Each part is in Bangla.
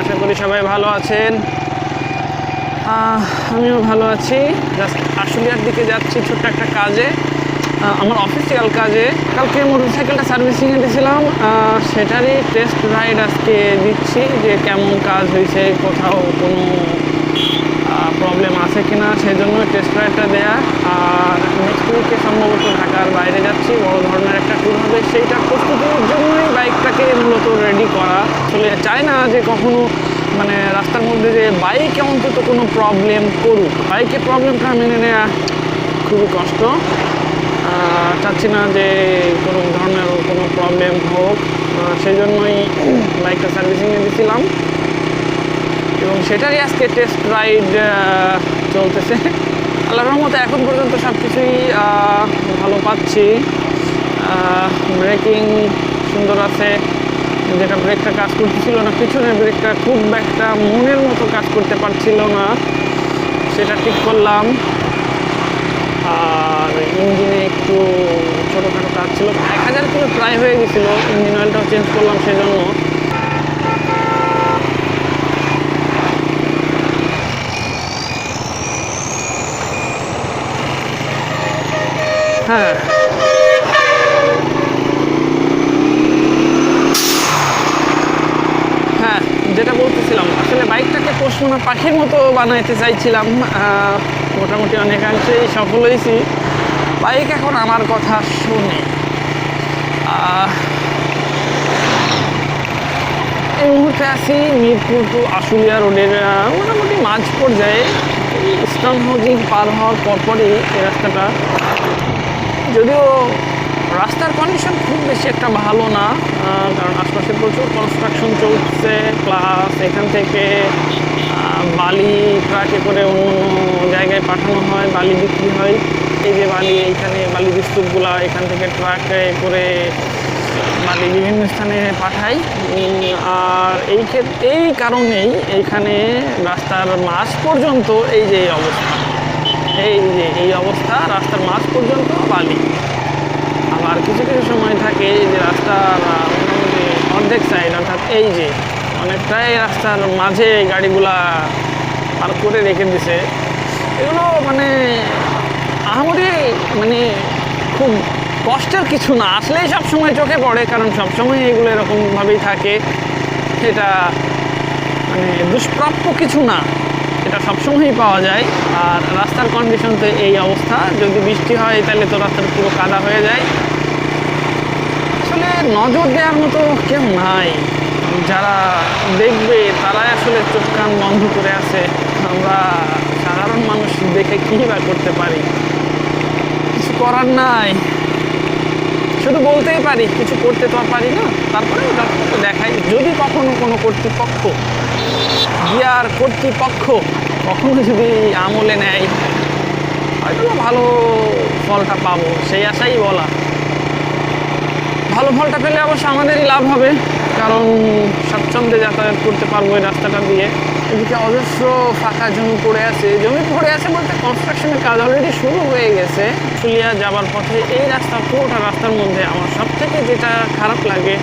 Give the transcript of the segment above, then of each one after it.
আশা করি সবাই ভালো আছেন। আমিও ভালো আছি। জাস্ট আশুলিয়ার দিকে যাচ্ছি ছোট্ট একটা কাজে, আমার অফিসিয়াল কাজে। কালকে মোটরসাইকেলটা সার্ভিসিংয়ে দিয়েছিলাম, সেটারই টেস্ট রাইড আজকে দিচ্ছি যে কেমন কাজ হয়েছে, কোথাও কোনো প্রবলেম আছে কিনা, সেই জন্য টেস্ট রাইডটা দেয়া। আর নেক্সট উইকে সম্ভবত ঢাকার বাইরে যাচ্ছি, বড় ধরনের একটা ট্যুর হবে, সেইটার প্রস্তুতির জন্যই বাইকটাকে মূলত রেডি করা। আসলে চাই না যে কখনো মানে রাস্তার মধ্যে যে বাইকে অন্তত কোনো প্রবলেম করুক। বাইকে প্রবলেমটা মেনে নেওয়া খুবই কষ্ট, চাচ্ছি না যে কোনো ধরনের কোনো প্রবলেম হোক, সেই জন্যই বাইকটা সার্ভিসিংয়ে দিয়েছিলাম এবং সেটারই আজকে টেস্ট রাইড চলতেছে। আল্লাহর রহমতে এখন পর্যন্ত সব কিছুই ভালো পাচ্ছি। ব্রেকিং সুন্দর আছে, যেটা ব্রেকটা কাজ করতেছিল না, পিছনের ব্রেকটা খুব একটা মনের মতো কাজ করতে পারছিল না, সেটা ঠিক করলাম। আর ইঞ্জিনে একটু ছোটোখাটো কাজ ছিল, 1000 কিলো প্রায় হয়ে গেছিলো, ইঞ্জিন অয়েলটাও চেঞ্জ করলাম সেজন্য। হ্যাঁ, যেটা বলতেছিলাম, আসলে বাইকটাকে পোষমানা পাখির মতো বানাইতে চাইছিলাম, মোটামুটি অনেকাংশেই সফল হয়েছি। বাইক এখন আমার কথা শোনে। এই মুহূর্তে আছি মিরপুর টু আশুলিয়া রোডের মোটামুটি মাঝ পর্যায়ে। ইস্টার্ন হাউজিং পার হওয়ার পরপরই এই রাস্তাটা, যদিও রাস্তার কন্ডিশন খুব বেশি একটা ভালো না, কারণ আশপাশে প্রচুর কনস্ট্রাকশন চলছে, প্লাস এখান থেকে বালি ট্রাকে করে অন্য জায়গায় পাঠানো হয়, বালি বিক্রি হয়। এই যে বালি, এইখানে বালি স্তূপগুলা এখান থেকে ট্রাকে করে বালি বিভিন্ন স্থানে পাঠায়। আর এই কারণেই এইখানে রাস্তার মাঝ পর্যন্ত এই যে এই অবস্থা, রাস্তার মাঝ পর্যন্ত বালি। আবার কিছু কিছু সময় থাকে যে রাস্তার মোটামুটি অর্ধেক সাইড, অর্থাৎ এই যে অনেকটাই রাস্তার মাঝে গাড়িগুলা পার করে রেখে দিছে। এগুলো মানে আহামরি মানে খুব কষ্টের কিছু না, আসলেই সবসময় চোখে পড়ে, কারণ সবসময় এগুলো এরকমভাবেই থাকে। এটা মানে দুষ্প্রাপ্য কিছু না, এটা সবসময়ই পাওয়া যায়। আর রাস্তার কন্ডিশন তো এই অবস্থা, যদি বৃষ্টি হয় তাহলে তো রাস্তার পুরো কাদা হয়ে যায়। আসলে নজর দেওয়ার মতো কেউ নাই, যারা দেখবে তারাই আসলে চোখ কান বন্ধ করে আছে। আমরা সাধারণ মানুষ দেখে কী বা করতে পারি, কিছু করার নাই, শুধু বলতেই পারি, কিছু করতে তো আর পারি না। তারপরে যতটুকু দেখাই, যদি কখনো কোনো কর্তৃপক্ষ গিয়ার কর্তৃপক্ষ কখনো যদি আমলে নেয়, হয়তো ভালো ফলটা পাবো, সেই আশাই বলা। ভালো ফলটা পেলে অবশ্য আমাদেরই লাভ হবে, কারণ স্বাচ্ছন্দ্যে যাতায়াত করতে পারবো এই রাস্তাটা দিয়ে। এদিকে অজস্র ফাঁকা জমি পড়ে আছে বলতে কনস্ট্রাকশনের কাজ অলরেডি শুরু হয়ে গেছে। আশুলিয়া যাবার পথে এই পুরোটা রাস্তার মধ্যে আমার সব থেকে যেটা খারাপ লাগে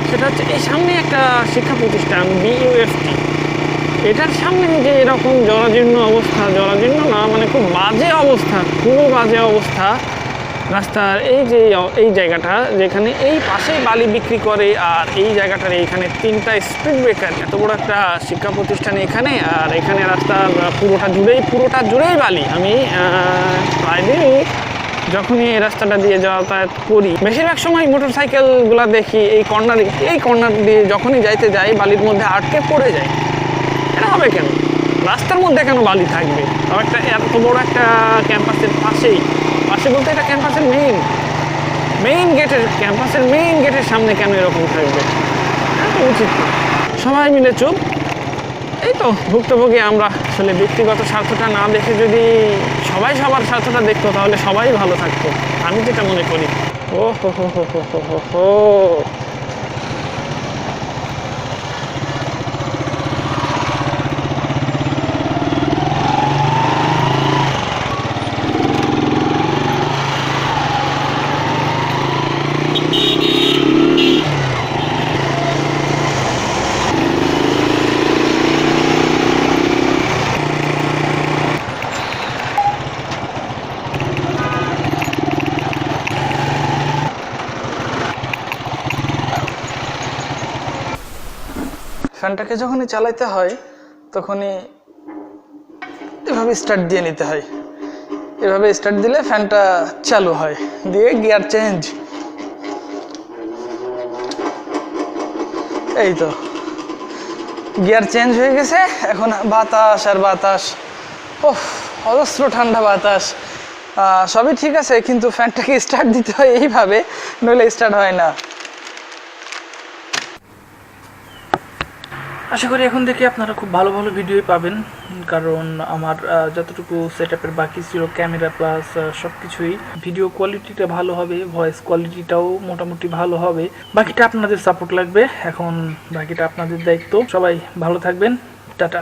সেটা হচ্ছে এই সামনে একটা শিক্ষা প্রতিষ্ঠান BUFT, এটার সামনে যে এরকম জরাজীর্ণ অবস্থা, জরাজীর্ণ না মানে খুব বাজে অবস্থা, খুবই বাজে অবস্থা রাস্তার। এই জায়গাটা যেখানে এই পাশেই বালি বিক্রি করে, আর এই জায়গাটার এইখানে 3টা স্পিড ব্রেকার, এত বড় একটা শিক্ষা প্রতিষ্ঠান এখানে, আর এখানে রাস্তার পুরোটা জুড়েই বালি। আমি প্রায় দিনই যখনই এই রাস্তাটা দিয়ে যাতায়াত করি, বেশিরভাগ সময় মোটরসাইকেলগুলো দেখি এই কর্নার দিয়ে যখনই যাইতে যাই বালির মধ্যে আটকে পড়ে যায়। এটা হবে কেন? রাস্তার মধ্যে কেন বালি থাকবে? তাও একটা এত বড় একটা ক্যাম্পাসের পাশে বলতে এটা ক্যাম্পাসের ক্যাম্পাসের মেইন গেটের সামনে কেন এরকম থাকবে? এটা উচিত না। সবাই মিলে চুপ। এই তো ভুক্তভোগী আমরা। আসলে ব্যক্তিগত স্বার্থটা না দেখে যদি সবাই সবার স্বার্থটা দেখতো, তাহলে সবাই ভালো থাকতো, আমি যেটা মনে করি। ও হো হো হো হো হো হো। ফ্যানটাকে যখনই চালাইতে হয় তখনই এভাবে স্টার্ট দিয়ে নিতে হয়। এভাবে স্টার্ট দিলে ফ্যানটা চালু হয়, দিয়ে গিয়ার চেঞ্জ। এই তো গিয়ার চেঞ্জ হয়ে গেছে, এখন বাতাস আর বাতাস, ওহ অজস্র ঠান্ডা বাতাস। সবই ঠিক আছে, কিন্তু ফ্যানটাকে স্টার্ট দিতে হয় এইভাবে, নইলে স্টার্ট হয় না। আশা করি এখন থেকে আপনারা খুব ভালো ভালো ভিডিওই পাবেন, কারণ আমার যতটুকু সেটআপের বাকি ছিল ক্যামেরা প্লাস সব কিছুই, ভিডিও কোয়ালিটিটা ভালো হবে, ভয়েস কোয়ালিটিটাও মোটামুটি ভালো হবে। বাকিটা আপনাদের সাপোর্ট লাগবে, এখন বাকিটা আপনাদের দায়িত্ব। সবাই ভালো থাকবেন, টাটা।